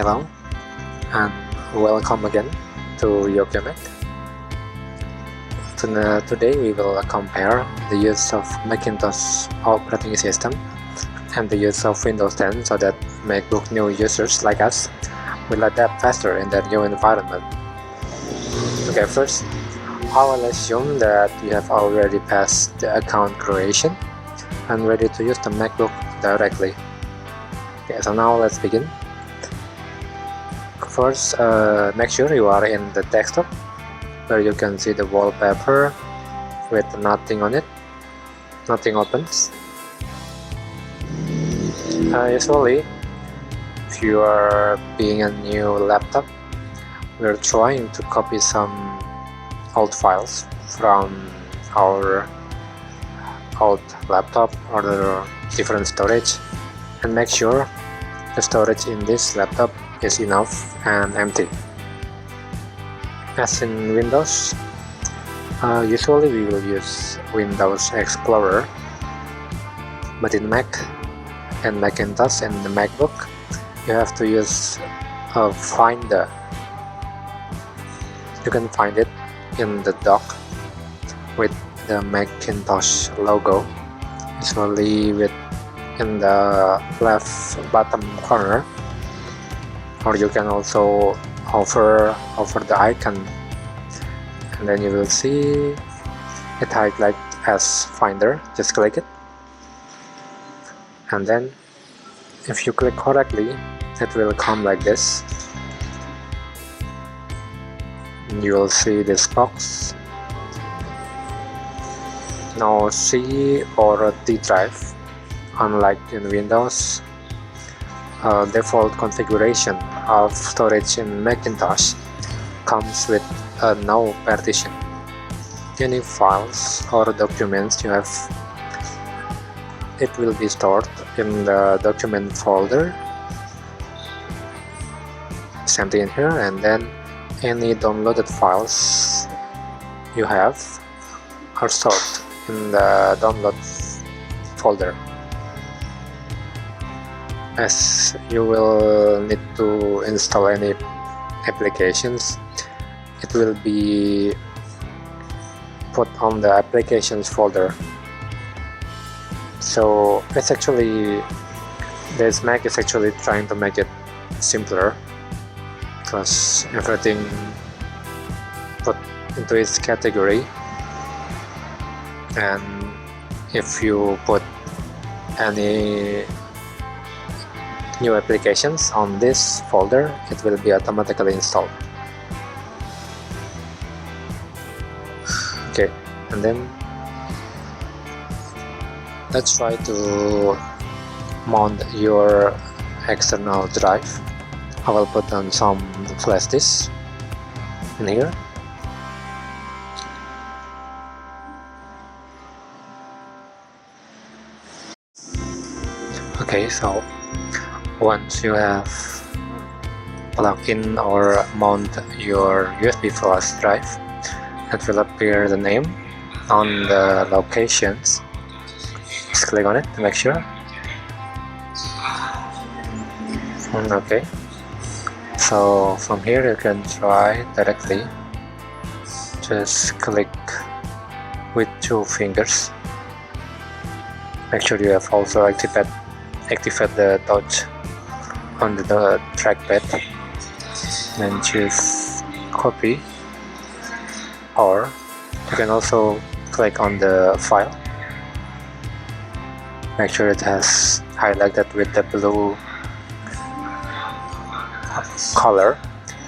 Hello and welcome again to Yoga Mac. Today we will compare the use of Macintosh operating system and the use of Windows 10 so that MacBook new users like us will adapt faster in their new environment. Okay, first I will assume that you have already passed the account creation and ready to use the MacBook directly. Okay, so now let's begin. First, make sure you are in the desktop where you can see the wallpaper with nothing on it, nothing opens. Usually, if you are being a new laptop, we're trying to copy some old files from our old laptop or the different storage, and make sure the storage in this laptop is enough and empty. As in Windows, usually we will use Windows Explorer, but in Mac and Macintosh and the MacBook you have to use Finder. You can find it in the dock with the Macintosh logo, usually in the left bottom corner, or you can also hover over the icon and then you will see it highlighted as Finder. Just click it, and then if you click correctly it will come like this. You will see this box, no C or D drive. Unlike in Windows, default configuration of storage in Macintosh comes with no partition. Any files or documents you have, it will be stored in the document folder. Same thing in here, and then any downloaded files you have are stored in the download folder. As you will need to install any applications, it will be put on the applications folder. So it's actually, this Mac is actually trying to make it simpler, because everything put into its category, and if you put any new applications on this folder, it will be automatically installed. Okay, and then let's try to mount your external drive. I will put on some flash disks in here. Okay, so once you have plugged in or mount your USB flash drive, it will appear the name on the locations. Just click on it to make sure. Okay, so from here you can try directly. Just click with 2 fingers. Make sure you have also activate the touch on the trackpad, then choose copy, or you can also click on the file. Make sure it has highlighted with the blue color,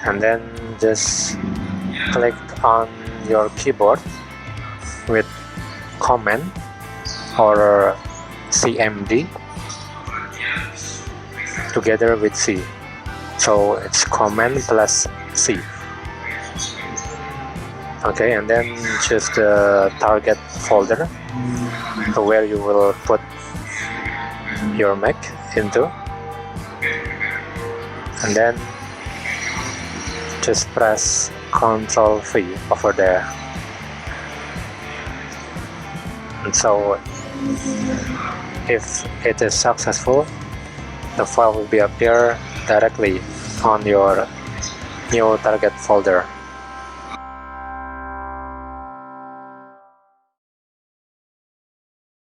and then just click on your keyboard with Command or CMD together with C, so it's Command plus C. Okay, and then choose the target folder where you will put your Mac into, and then just press Ctrl V over there. And so if it is successful, the file will be appear directly on your new target folder.